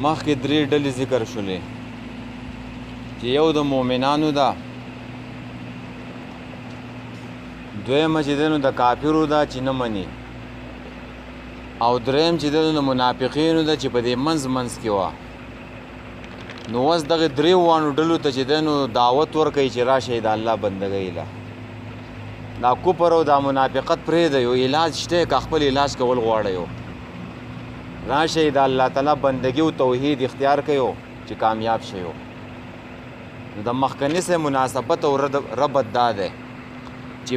مخکې درې ډلې ذکر شولې چې یو د مؤمنانو ده، دویمه چې دی نو د کافرو ده چې نه مني، او دریم چې دی نو د منافقینو ده چې په دې منځ کې وه. نو اوس دغې درې وانو ډلو ته چې دی نو دعوت ورکوي چې راشئ د الله بندګۍ له. دا کفر او دا منافقت پرېږدئ، یو علاج شته که خپل علاج کول غواړئ، راشئ د الله تعالی بندګي او توحید اختیار کړئ چې کامیاب شئ. نو د مخکني سره مناسبت او ربط دا دی چې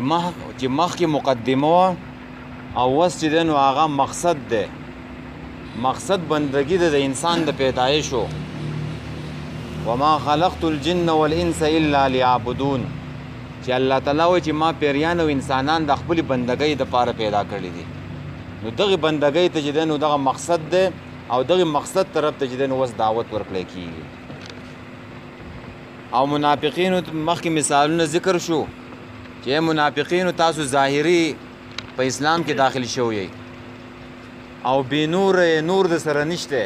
مخکې مقدمه وه او اوس چې دی نو هغه مقصد دی. مقصد بندګي ده د انسان د پیدایشو. وما خلقت الجن والانس الا ليعبدون، چې الله تعالی وایي چې ما پیریان او انسانان د خپلې بندګۍ دپاره پیدا کړي دي. نو دغې بندګۍ ته چې دی نو دغه مقصد دی او دغې مقصد طرف ته چې دی نو اوس دعوت ورکړی کېږي. او منافقینو مخکې مثالونه ذکر شو چې منافقینو تاسو ظاهري په اسلام کې داخل شوی او بې نور د سره نشته،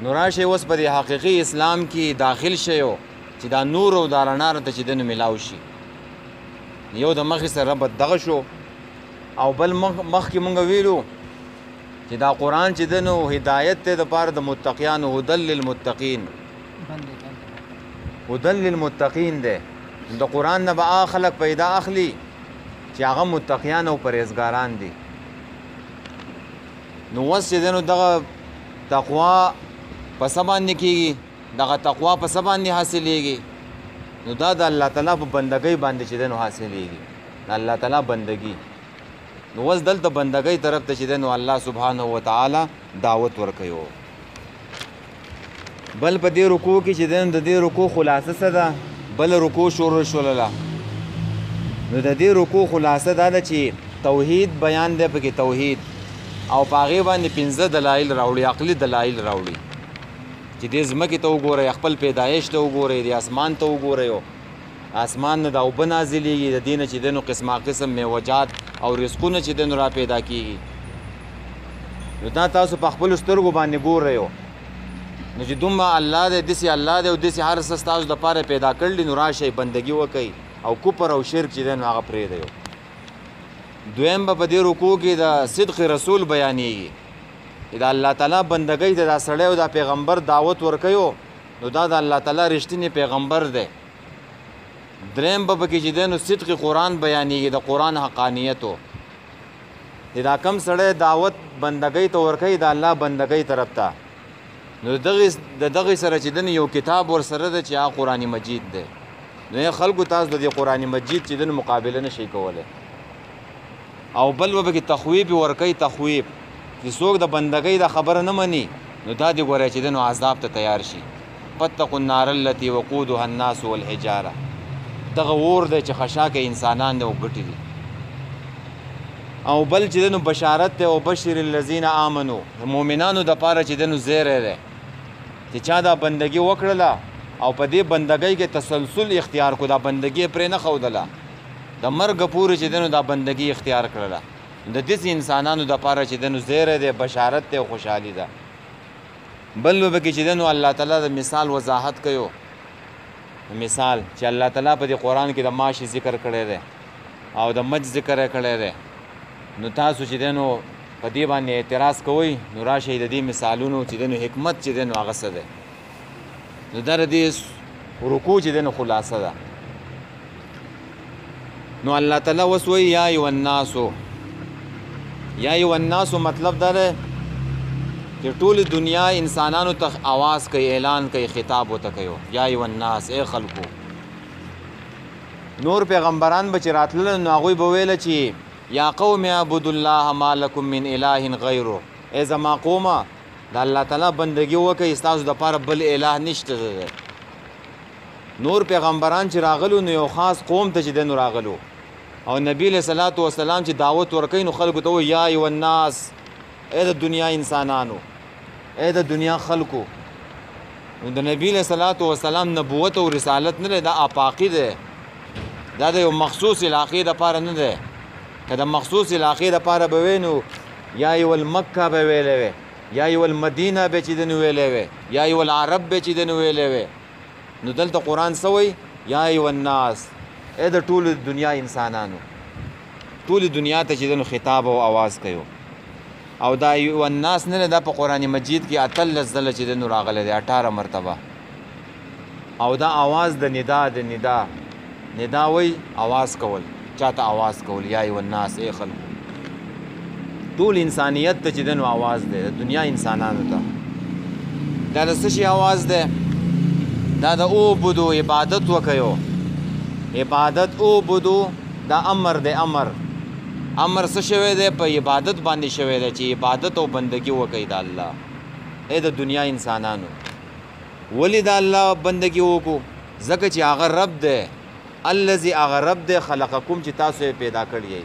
نو راشئ اوس په دې حقیقي اسلام کې داخل شئ چې دا نور او دا رڼا ته چې دی نو میلاو شي. یو د مخې سره ربط دغه شو، او بل مخکې مونږ ویلو چې دا قرآن چې دی نو هدایت دی دپاره د متقیانو، هدل للمتقین، هدل للمتقین دی. د قرآن نه به هغه خلک پیدا اخلي چې هغه متقیان او پرهیزګاران دي. نو اوس چې دی نو دغه تقوا په څه باندې کېږي، دغه تقوا په څه باندې حاصلېږي؟ نو دا د الله تعالی په بندګۍ باندې چې دی نو حاصلېږي، د الله تعالی بندګي. نو اوس دلته بندګۍ طرف ته چې دی نو الله سبحانه وتعالی دعوت ورکوي. بل په دې رکوع کې چې دی نو د دې رکوع خلاصه څه ده؟ بل رکوع شروع شولله. نو د دې رکوع خلاصه دا ده چې توحید بیان دی، پکې توحید، او په هغې باندې 15 دلایل راوړي، عقلي دلایل راوړي چې دې ځمکې ته وګورئ، خپل پیدایش ته وګورئ، د اسمان ته وګورئ، اسمان نه دا اوبه نازلېږي، د دې نه چې دی نو قسمه قسم میوجات او رزقونه چې دی نو را پیدا کېږي. نو دا تاسو په خپلو سترګو باندې ګورئ. نو چې دومره الله دی، داسې الله دی او داسې هر څه ستاسو دپاره پیدا کړلي، نو راشئ بندګي وکئ او کفر او شرک چې دی نو هغه پرېږدئ. دویم به په دې رکوع کې د صدق رسول بیانېږي، د الله تعالی بندګۍ ته دا سړی او دا پیغمبر دعوت ورکوي، نو دا د الله تعالی رښتینی پیغمبر دی. دریم به پکې چې دی نو صدق قرآن بیانېږي، د قرآن حقانیتو. دا کم سړی دعوت بندګۍ ته ورکوي د الله بندګۍ طرف ته، نو د دغې سره چې دی نو یو کتاب ورسره ده چې هغه قرآن مجید دی. نو خلکو تاسو د دې قرآن مجید چې دی نو مقابله نشئ کولی. او بل به پکې تخویب ورکوي، تخویب چې څوک د بندګۍ د خبره نه مني، نو دا دې ګورئ چې دی نو عذاب ته تیار شي. فاتقوا النار التي وقودها الناس والحجاره، دغه اور دی چې خشاکه انسانان دی او ګټې دي. او بل چې دی نو بشارت دی، او بشر الذین آمنو، مؤمنانو دپاره چې دی نو زیری دی چې چا دا بندګي وکړله او په دې بندګۍ کې تسلسل اختیار کړو، دا بندګي پرې نه ښودله، د مرګه پورې چې دی نو دا بندګي اختیار کړله، د داسې انسانانو دپاره چې دی نو زیری دی، بشارت دی او خوشحالي ده. بل به پکې چې دی نو الله تعالی د مثال وضاحت کوي، مثال چې الله تعالی په دې قرآن کې د ماشي ذکر کړی دی او د مچ ذکر یې کړی دی. نو تاسو چې دی نو په دې باندې اعتراض کوئ، نو راشئ د دې مثالونو چې دی نو حکمت چې دی نو هغه څه دی. نو دا د دې رکوع چې دی نو خلاصه ده. نو الله تعالی اوس وایي یا ایها الناسو، یا ایها الناسو مطلب دا دی چې ټول دنیا انسانانو ته آواز کوي، اعلان کوي، خطاب ورته کوي، یا ایها الناس، ای خلکو. نور پیغمبران به چې راتلل نو هغوی به ویله چې یا قوم اعبدوا الله ما لکم من اله غیره، ای زما قومه د الله تعالی بندګي وکئ، ستاسو دپاره بل اله نشته دی. نور پیغمبران چې راغلو نو یو خاص قوم ته چې دی نو راغلو، او نبی علیه صلات وسلام چې دعوت ورکوي نو خلکو ته وایي یا ایها الناس، ای د دنیا انسانانو، ای د دنیا خلکو. نو د نبی علیه صلات وسلام نبوت او رسالت نه دی، دا آفاقي دی، دا د یو مخصوص علاقې دپاره نه دی. که د مخصوص علاقې دپاره به وی نو یا ایها المکه به ویلی وی، یا ایو المدینه به چې دنو ویلې وې یا ایو العرب به چې دنو ویلې وې نو دلته قرآن سوی یا ایو الناس د ټول دنیا انسانانو ټول دنیا ته چې دنو خطاب او आवाज کوي او دا ایو الناس نه دا په قرآن مجید کې اتل ځله چې دنو راغله دی 18 مرتبه او دا आवाज د ندا وی आवाज کول چاته आवाज کول یا ایو الناس ای خلق ټول انسانیت ته چې دنو आवाज دی د دنیا انسانانو ته دا د څه شي आवाज دی دا د او بدو عبادت وکيو عبادت او بدو دا امر دی امر څه شوی دی په عبادت باندې شوی دی چې عبادت او بندگی وکي د الله د دنیا انسانانو ولی د الله بندگی وکړو ځکه چې هغه رب دی الذي هغه رب دی خلقکم چې تاسو پیدا کړی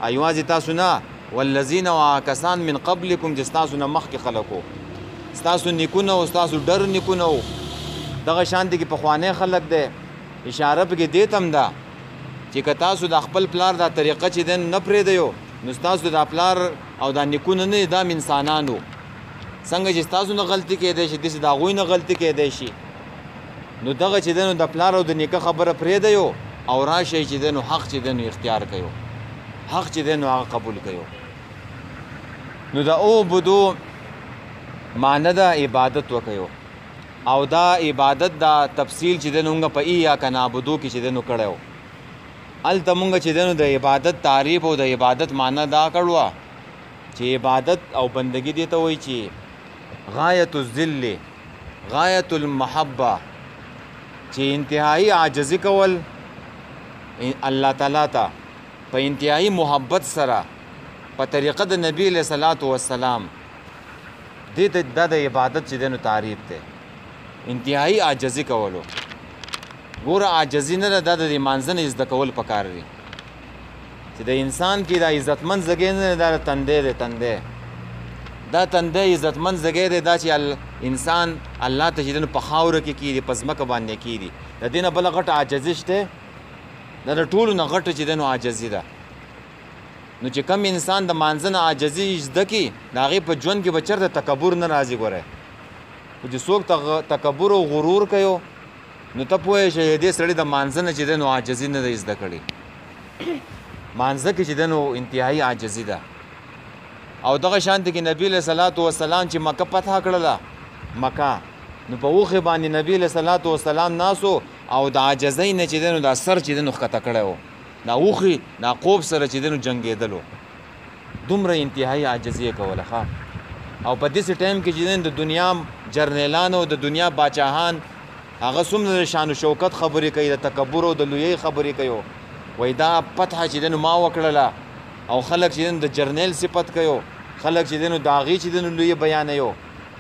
ایوازي تاسو نه والذین وکسان من قبلکم چې تاسو نه مخکې خلقو تاسو نیکونه او تاسو ډر نیکونه دغه شان دي کې پخوانه خلق دی اشاره پکې دیتم ده چې که تاسو د خپل پلار دا طریقه چې دین نه پرېږدئ نو تاسو د پلار او د نیکونه نه دا انسانانو څنګه چې تاسو نه غلطي کېدای شي داسې د هغوی نه غلطي کېدای شي نو دغه چې دی نو د پلار او د نیکه خبره پرېږدئ او راشئ چې دی نو حق چې دی نو اختیار کوي حق چې دی نو هغه قبول کوي نو د او بدو معنی د عبادت وکوي او دا عبادت دا تفصیل چې دی نو موږ په ایاک نعبدو کې چې دی نو کړی هلته موږ چې دی نو د عبادت تعریف او د عبادت معنی دا کړو چې عبادت او بندگی دی ته وایي چې غایت الذل غایت المحبه چې انتهایی عاجزی کول الله تعالی ته په انتهایی محبت سره په طریقه د نبی علیہ الصلوۃ والسلام دې د عبادت چې دنو تعریف ته انتهایی عاجزی کولو ګوره عاجزی نه د مانځنه زده کول پکار دي چې د انسان کې د عزتمن زګې نه د تندې دا تندې عزتمن زګې دا چې انسان الله ته چې په خاور کې کیږي په ځمکه باندې کیږي د دې نه بل غټ عاجزي شته د ټولو نه غټ چې دنو عاجزي ده نو چې کم انسان د مانځنه عاجزي زده کی د هغې په ژوند کې به چېرته تکبر نه راځي ګوره خو چې څوک تکبر او غرور کوي نو ته پوهې شې دې سړي د مانځنه چې دی نو عاجزي نه دی زده کړې مانځه کې چې دی نو انتهایی عاجزي ده او دغه شانته کې نبی علیہ الصلوۃ والسلام چې مکه فتح کړله مکه نو په اوخه باندې نبی علیہ الصلوۃ والسلام ناسو او د عاجزۍ نه چې دی نو دا سر چې دی نو ښکته کړی و دا اوخې دا قوب سره چې دی نو جنګېدلو دومره انتهایی عاجزي یې کوله ښه او په داسې ټایم کې چې دی د دنیا جرنیلان او د دنیا باچاهان هغه څومره د شان و شوکت خبرې کوي د تکبر او د لویۍ خبرې کوي وایي دا فتحه چې دی نو ما وکړله او خلک چې دی نو د جرنیل صفت کوي خلک چې دی نو د هغې چې دی نو لویې بیانوي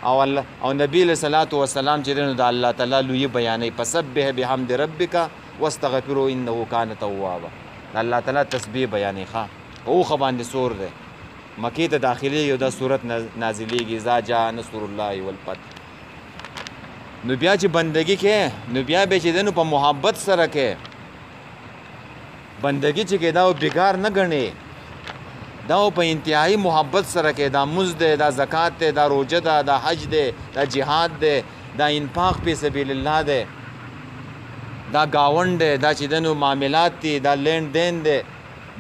او نبی علیہ الصلوۃ والسلام چې دی نو د الله تعالی لویې بیانوي فسبح بحمد ربک واستغفروا انه کان توابا د الله تعالی تسبیح بیانوي ښه په اوښه باندې سور دی مکې ته داخلېږي او دا صورت نازلېږي اذا جاء نصر الله والفتح نو بیا چې بندگی کې نو بیا به چې دی نو په محبت سره کې بندگی چې کې دا بیګار نه ګڼې دا په انتهایی محبت سره کې دا مزد دی دا زکات دی دا روجه ده دا حج دی دا جهاد دی دا انفاق فی سبیل الله دی دا گاونډ دی دا چې دی نو معاملات دي دا لین دین دی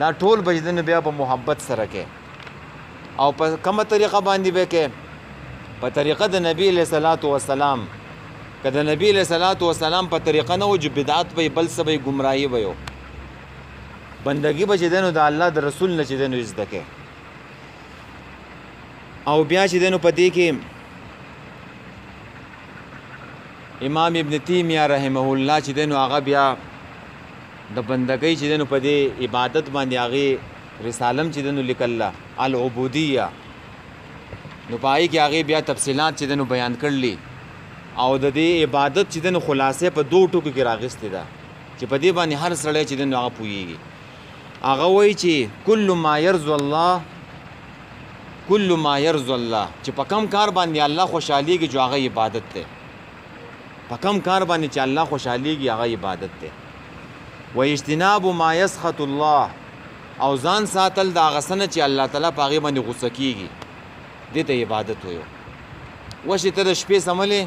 دا ټول به چې دی نو بیا په محبت سره کې او په کومه طریقه باندې به کې په طریقه د نبی علیہ الصلوۃ والسلام که د نبی علیہ الصلوۃ والسلام په طریقه نه و چې بدعت به بل څه به ګمراهي به یو بندگی به چې دی نو د الله د رسول نه چې دی نو زده کې او بیا چې دی نو په دې کې امام ابن تیمیه رحمه الله چې دی نو هغه بیا د بندګۍ چې دی نو په دې عبادت باندې هغې رسالم چې دی نو لیکله العبودیه نو په هغې کې هغې بیا تفصیلات چې دی نو بیان کړلي او د دې عبادت چې دی نو خلاصې په 2 ټکو کې راغستې ده چې په دې باندې هر سړی چې دی نو هغه پوهېږي هغه وایي چې کل ما یرضو الله چې په کم کار باندې الله خوشحالیږي جو هغه عبادت دی په کم کار باندې چې الله خوشحالیږي هغه عبادت دی و اجتناب ما یسخط الله او ځان ساتل د هغه څه نه چې الله تعالی په هغې باندې غصه کېږي دې ته عبادت وایو وشي ته د شپې سملې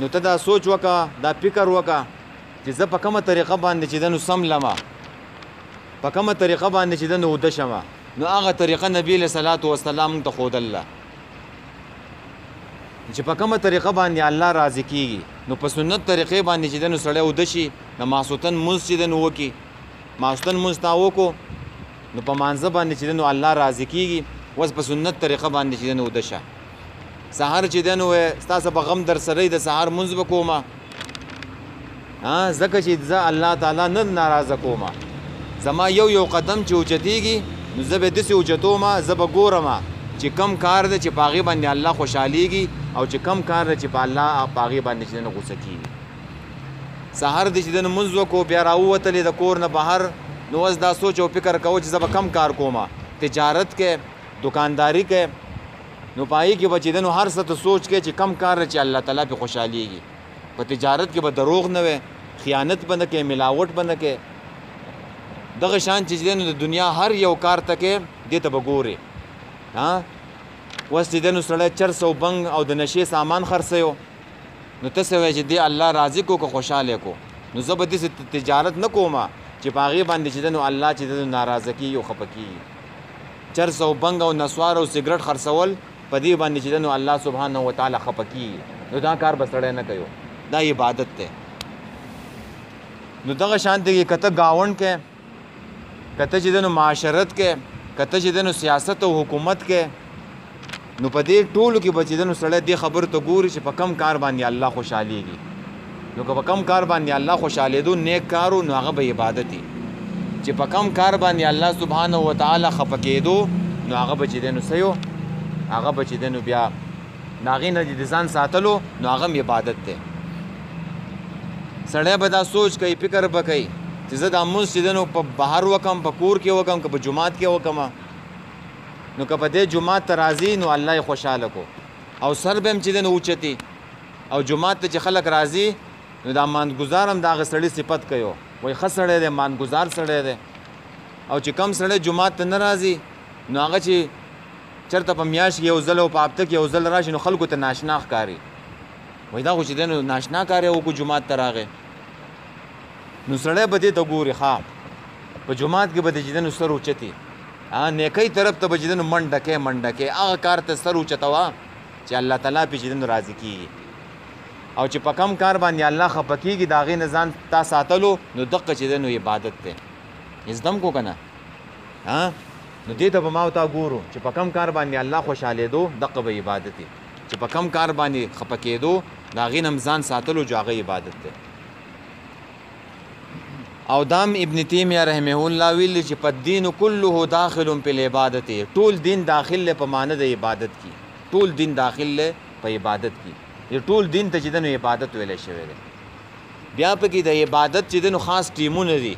نو ته دا سوچ وکړه دا فکر وکړه چې زه په کومه طریقه باندې چې د نو سم لمه په کومه طریقه باندې چې د نو اوده شمه نو هغه طریقه نبی علیه صلات وسلام ته ښودله چې په کومه طریقه باندې الله راضي کیږي نو په سنت طریقې باندې چې د نو سړی اوده شي د ماسوتن مونځ چې د نو وکړي ماسوتن مونځ تا وکړو نو په مانځه باندې چې د نو الله راضي کیږي اوس په سنت طریقه باندې چې د نو اوده شه سهار چې د نو ستاسو په غم در سره د سهار مونځ به کومه ځکه چې زه الله تعالی نه ناراضه کومه زما یو قدم چې اوچتېږي نو زه به داسې اوچتومه زه به ګورمه چې کم کار دی چې په هغې باندې الله خوشحالیږي او چې کم کار دی چې په الله په هغې باندې چې د نه غوسه کېږي سهار دی چې د نه مونځ وکړو بیا راووتلې د کور نه بهر نو اوس دا سوچ او فکر کوو چې زه به کم کار کومه تجارت کې دکانداري کې نو په هغې کې به چې د نو هر څه ته سوچ کې چې کم کار دی چې الله تعالی پې خوشحالیږي په تجارت کې به دروغ نه وي خیانت به نه کوې ملاوټ به نه کوې دغه شان چې د دنیا هر یو کار ته کې دې ته به ګورې اوس چې د نو سړی چرس او بنګ او د نشې سامان خرڅوي نو ته څه وایې چې دې الله راضي کو که خوشحاله کو نو زه به داسې تجارت نه کومه چې په هغې باندې چې د نو الله چې د ناراضه کېږي او خفه کېږي چرس او بنګ او نسوار او سګرټ خرڅول په دې باندې چې د نو الله سبحانه وتعالی خفه کېږي نو دا کار به سړی نه کوي دا عبادت دی نو دغه شان دی که ته ګاونډ کې که ته چې د نو معاشرت کې که ته چې د نو سیاست او حکومت کې نو په دې ټولو کې به چې د نو سړی دې خبرو ته ګوري چې په کم کار باندې الله خوشحالیږي نو که په کم کار باندې الله خوشحالېدو نیک کار نو هغه به عبادت وي چې په کم کار باندې الله سبحانه وتعالی خفه کېدو نو هغه به چې دی نو څه یو هغه به چې دی نو بیا د هغې نه د ځان ساتلو نو هغه هم عبادت دی سړی به دا سوچ کوي فکر به کوي چې زه دا مونځ چې دی نو په بهر وکم په کور کې وکم که په جومات کې وکم نو که په دې جومات ته راځي نو الله یې خوشحاله کو او سر به هم چې دی نو اوچتي او جومات ته چې خلک راځي نو دا ماندګزار هم د هغه سړي صفت کوي وایي ښه سړی دی ماندګزار سړی دی او چې کم سړی جومات ته نه راځي نو هغه چې چېرته په میاشت کې یو ځل او په هفته کې یو ځل راشي نو خلکو ته ناشنا ښکاري وایي دا خو چې دی نو ناشنا کار یې وکړو جومات ته راغی نو سړی به دې ته ګوري ښه په جومات کې به د چې دی نو سر اوچتي نیکۍ طرف ته به چې دی نو منډه کوې هغه کار ته سر اوچتوه چې الله تعالی پې چې دی نو راضي کېږي او چې په کم کار باندې الله خفه کېږي د هغې نه ځان تا ساتلو نو دقه چې دی نو عبادت دی زدم کو که نه نو دې ته به ما او تا ګورو چې په کم کار باندې الله خوشحالېدو دقه به عبادت دی چې په کم کار باندې خفه کېدو د هغې نه ځان ساتلو جو هغه عبادت دی او دام ابن تیمیه رحمه الله ویلي چې په دین کله داخل په العبادت ټول دین داخل په معنی د عبادت کی ټول دین داخل په عبادت کی ټول دین ته چې د عبادت ویل شوی دی بیا پکې د عبادت چې د خاص ټیمونه دي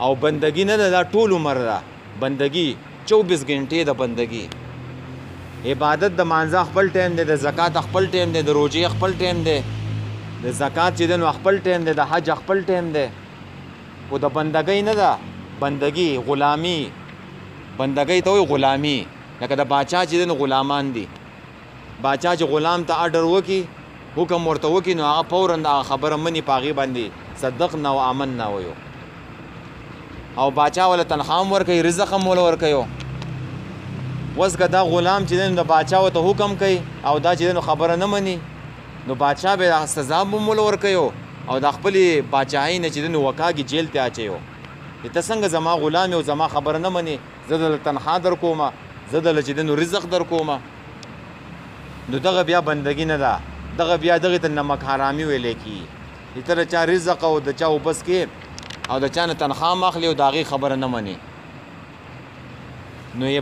او بندگی نه ده دا ټول عمر ده بندگی 24 غنټې د بندگی عبادت د مانځه خپل ټیم دی د زکات خپل ټیم دی د روزې خپل ټیم دی د زکات چې د خپل ټیم دی د حج خپل ټیم دی او د بندګۍ نه ده بندګي غلامي بندګۍ ته وایي غلامي لکه د باچا چې د غلامان دي باچا چې غلام ته اډر وکړي حکم ورته وکړي نو هغه فورا هغه خبره مني په هغې باندې صدقنا و آمنا ویو او باچا وله تنخوا هم ورکوي رزق هم وله ورکوي اوس که دا غلام چې دی د باچا ورته حکم کوي او دا چې دی خبره نه مني نو باچا به سزا هم وله ورکوي او د خپلې باچاهۍ نه چې دی وکاږي جیل ته اچوي ته څنګه زما غلام او زما خبره نه مني زه دله تنخوا در کومه زه دله چې دی رزق در کومه نو دغه بیا بندګي نه ده دغه بیا دغې ته نمک حرامي ویلی کېږي ته د چا رزق او د چا اوبس کې او د چا نه تنخوا هم اخلي او د هغې خبره نه مني نو یې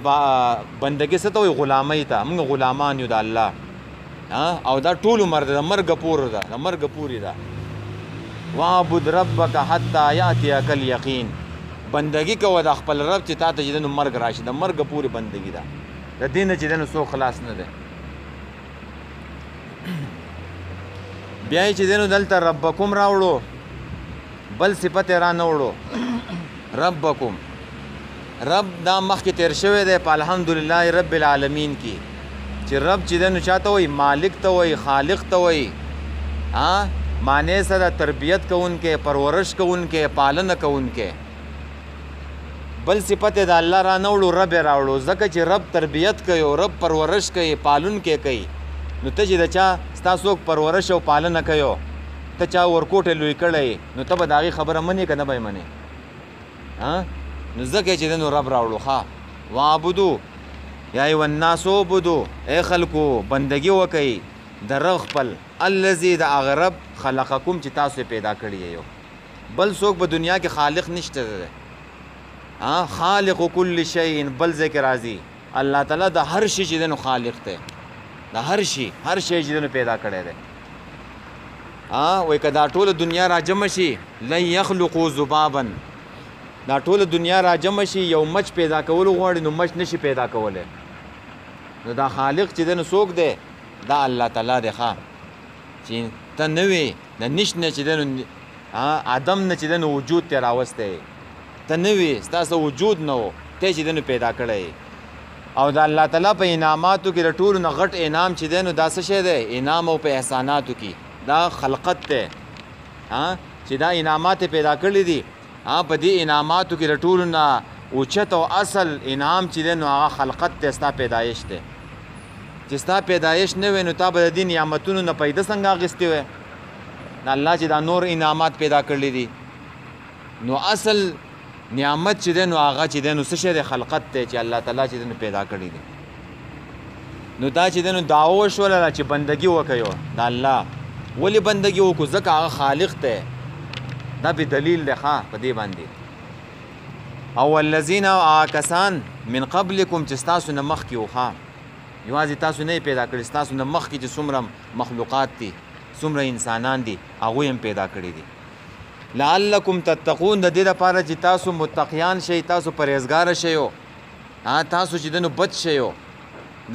بندګي څه ته وایي غلامۍ ته موږ غلامان یو د الله او دا ټول عمر ده د مرګه پورې ده د مرګه پورې ده وعبد ربک حتی یاتیک الیقین بندګي کوه د خپل رب چې تا ته چې د مرګ راشي د مرګه پورې بندګي ده د دې نه چې د څوک خلاص نه دی بیا چې دینو دلته ربکم راوړو بل صفت را نه وړو ربکم رب دا مخکې تیر شوی دی په الحمدلله رب العالمین کې چې رب چې دی نو چاته وایي مالک ته وایي خالق ته وایي معنی سره تربیت کوونکی پرورش کوونکی پالنه کوونکی بل صفت د الله را نه وړو رب یې راوړو ځکه چې رب تربیت کوي او رب پرورش کوي پالونکی کوي نو ته چې د چا ستا څوک پرورش او پالنه کوي ته چا ورکوټې لوی کړی نو ته به د هغې خبره منې که نه به یې منې نو ځکه چې دی نو رب راوړو ښه وعبدو یا ایو الناس عبدو ای خلکو بندګي وکئ د رب خپل الذي د هغه رب خلقکم چې تاسو پیدا کړي یو بل څوک په دنیا کې خالق نشته دی خالق کل شیء بل ذکر راځي الله تعالی د هر شي چې دی نو خالق دی د هر شي چې دی نو پیدا کړی دی وایي که دا ټوله دنیا را جمع شي لن یخلقوا ذبابا دا ټوله دنیا را جمع شي یو مچ پیدا کول غواړي نو مچ نشي پیدا کولی نو دا خالق چې دی نو څوک دی دا الله تعالی دی ښه چې ته نه وې د نشت نه چې دی نو عدم نه چې دی نو وجود ته راوستی ته نه وې ستاسو وجود نه و ته چې دی نو پیدا کړی او د الله تعالی په انعاماتو کې د ټولو نه غټ انعام چې دی نو دا څه شی دی انعام او په احساناتو کې دا خلقت دی چې دا انعامات پیدا کړي دي په دې انعاماتو کې د ټولو نه اوچت او اصل انعام چې دی نو هغه خلقت دی ستا پیدایش دی چې ستا پیدایش نه وی نو تا به د دې نعمتونو نه پیدا څنګه اخیستې وی الله چې دا نور انعامات پیدا کړي دي نو اصل نعمت چې دی نو هغه چې دی نو څه شی دی خلقت دی چې الله تعالی چې دی نو پیدا کړي دي نو دا چې دی نو دعوه وشوله چې بندګي وکړئ د الله ولې بندګي وکړو ځکه هغه خالق دی دا به دلیل دی ښه په دې باندې او الذین کسان من قبلکم چې ستاسو نه مخکې وو ښه یوازې تاسو نه پیدا کړي ستاسو نه مخکې چې څومره مخلوقات دي څومره انسانان دي هغوی هم پیدا کړي دي لعلکم تتقون د دې لپاره چې تاسو متقیان شئ تاسو پرهیزګاره شئ تاسو چې د نو بچ شئ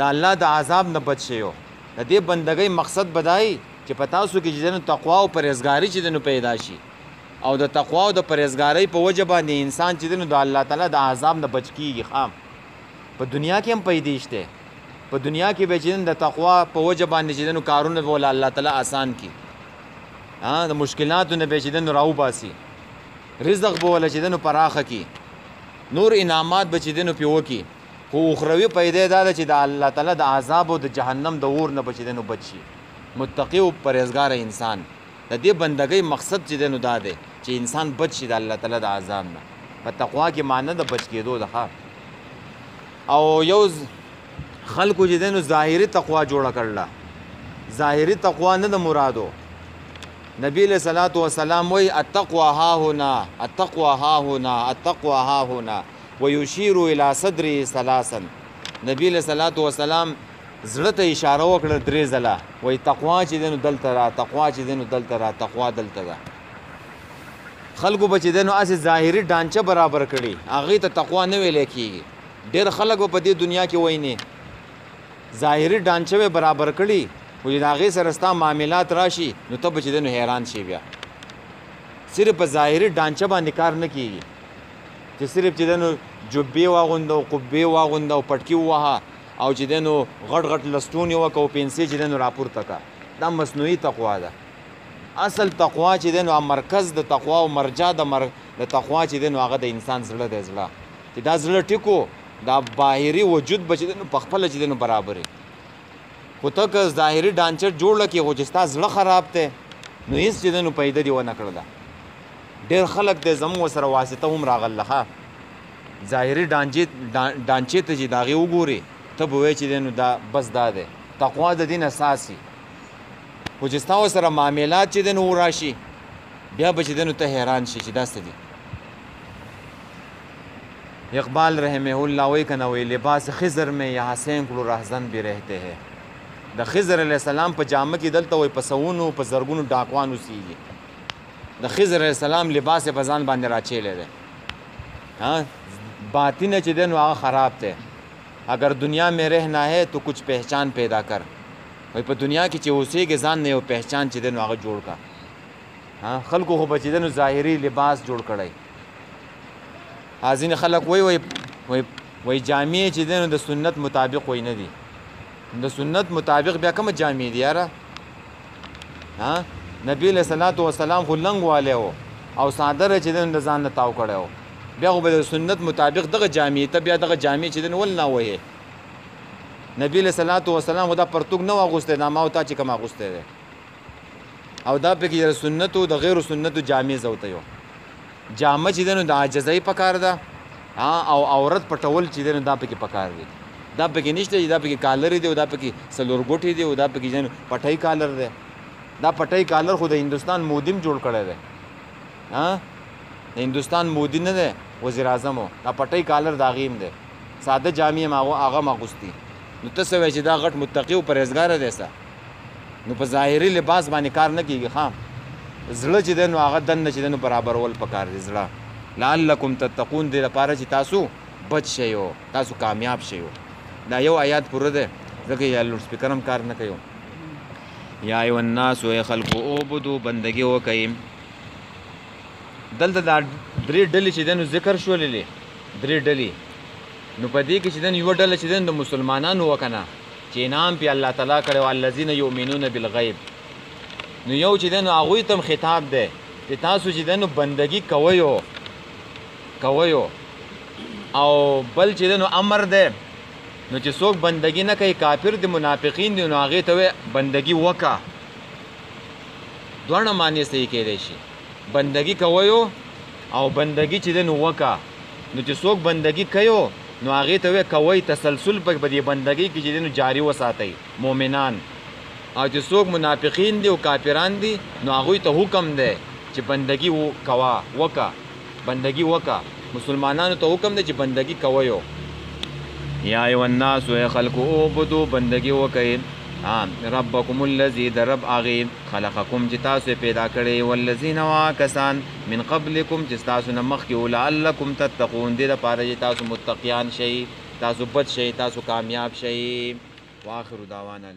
د الله د عذاب نه بچ شئ د دې بندګۍ مقصد بدای چې په تاسو کې چې د نو تقوا او پرهیزګاري چې د نو پیدا شي او د تقوا او د پرهیزګارۍ په وجه باندې انسان چې د نو د الله تعالی د عذاب نه بچ کیږي خام په دنیا کې هم پیدا شته په دنیا کې به چې د تقوا په وجه باندې چې د نو کارونه به الله تعالی آسان کړي د مشکلاتو نه به چې د نو راوباسي رزق به ولا چې د نو پراخه کړي نور انعامات به چې د نو پې وکړي خو اخروي پیدا دا ده چې د الله تعالی د عذاب او د جهنم د اور نه به چې د نو بچ شي متقی او پرهیزګاره انسان د دې بندګۍ مقصد چې دی نو دا دی چې انسان بچ شي د الله تعالی د عذاب نه په تقوا کې معنی د بچ کېدو ده او یو خلکو چې دی نو ظاهري تقوا جوړه کړله ظاهري تقوا نه د مرادو نبی علیہ الصلوۃ والسلام وی التقوا ها هنا التقوا ها هنا التقوا ها هنا ويشير الى صدره ثلاثا نبی علیہ الصلوۃ والسلام زړه ته اشاره وکړه درې ځله وایي تقوا چې دی نو دلته را تقوا چې دی نو دلته را تقوا دلته ده خلکو به چې دی نو هسې ظاهري ډانچه برابر کړي هغې ته تقوا نه ویلی کېږي ډېر خلک به په دې دنیا کې وینې ظاهري ډانچه به برابر کړي خو چې د هغې سره ستا معاملات راشي نو ته به چې دی نو حیران شي بیا صرف په ظاهري ډانچه باندې کار نه کېږي چې صرف چې دی نو جبې واغونده او قبې واغونده او پټکي ووهه او چې دی نو غټ غټ لستونې وکړه او پنسې چې دی نو راپورته کړه دا مصنوعي تقوا ده اصل تقوا چې دی نو مرکز د تقوا او مرجع د تقوا چې دی نو هغه د انسان زړه دی زړه چې دا زړه ټیکو دا باهري وجود به چې دی نو په خپله چې دی نو برابرې خو ته که ظاهري ډانچه جوړه کړې خو چې ستا زړه خراب دی نو هېڅ چې دی نو پیدا دې ونه کړله ډېر خلک دی زموږ ورسره واسطه هم راغله ښه ظاهري ډانچې ته چې د هغې وګورې ته به وایې چې دی نو دا بس دا دی تقوا د دین اساس وي خو چې ستا ورسره معاملات چې دی نو وراشي بیا به چې دی نو ته حیران شي چې دا څه دي اقبال رحمه الله وایي که نه وایي لباس خضر میں یہاں سینکڑوں رهزن بھی رہتے ہیں د خضر علیه السلام په جامه کې دلته وایي په سوونو په زرګونو ډاکوان اوسېږي د خضر علیه السلام لباس یې په ځان باندې راچیلی دی باطنه چې دی نو هغه خراب دی اگر دنیا میں رہنا ہے تو کچھ پہچان پیدا کر وایي په دنیا کې چې اوسېږې ځان نه یو پہچان چې دی نو هغه جوړ کړه خلکو خو به چې دی نو ظاهري لباس جوړ کړی ځینې خلک وایي جامې چې دی نو د سنت مطابق وایي نه دي د سنت مطابق بیا کوم جامې دي یاره ها نبی علیہ الصلوۃ والسلام خو لنګ والی و او صادره چې د ځان نه تاو کړی و بیا خو به د سنت مطابق دغه جامې ته بیا دغه جامې چې د ول نه وهې نبی علیہ الصلوۃ والسلام خو دا پرتوګ نه و اغوستی دا ما او تا چې کوم اغوستی دی او دا پکې د سنتو د غیر سنتو جامې زوته یو جامه چې دی نو د عاجزۍ پکار ده او عورت پټول چې دی نو دا پکې پکار دی دا پکې نشته دا پکې کالر دی او دا پکې سلورګوټي دی او دا پکې جن پټای کالر دی دا پټای کالر خو د هندستان مودي جوړ کړی دی د هندستان مودي نه دی وزیر اعظم دا پټای کالر دا غیم دی ساده جامې هغه ماغوستی نو ته څه وایې چې دا غټ متقي او پرهیزګاره دی څه نو په ظاهري لباس باندې کار نه کیږي ښه زړه چې دی نو هغه دننه چې دی نو برابرول پکار دی زړه لعلکم تتقون دې لپاره چې تاسو بچ شئ تاسو کامیاب شئ دا یو آیات پوره ده ځکه یا لوډ سپیکر هم کار نه کوي یا ایو الناس ای خلقو عبدو بندگی وکئ دلته دا درې ډلې چې دی نو ذکر شولې درې ډلې نو په دې کې چې دی یوه ډله چې دی د مسلمانانو وکنه چې انعام پې الله تعالی کړی و الذین یؤمنون بالغیب نو یو چې دی نو هغوی ته هم خطاب دی چې تاسو چې دی نو بندګي کوئ او بل چې دی نو امر دی نو چې څوک بندګي نه کوي کافر دي منافقین دي نو هغې ته وایي بندګي وکړه دواړه معنی صحیح کیدی شي بندګي کوئ او بندګي چې دی نو وکړه نو چې څوک بندګي کوي نو هغې ته وایي کوئ تسلسل په دې بندګۍ کې چې دی نو جاري وساتئ مؤمنان او چې څوک منافقین دي او کافران دي نو هغوی ته حکم دی چې بندګي وکړه بندګي وکړه مسلمانانو ته حکم دی چې بندګي کوئ یا ایو الناس ای خلقو عبدو بندگی وکئ ربکم الذی در رب هغې خلقکم چې تاسو پیدا کړی والذین کسان من قبلکم چې تاسو نه مخکې و لعلکم تتقون دې دپاره چې تاسو متقیان شئ تاسو بچ شئ تاسو کامیاب شئ واخر دعوانا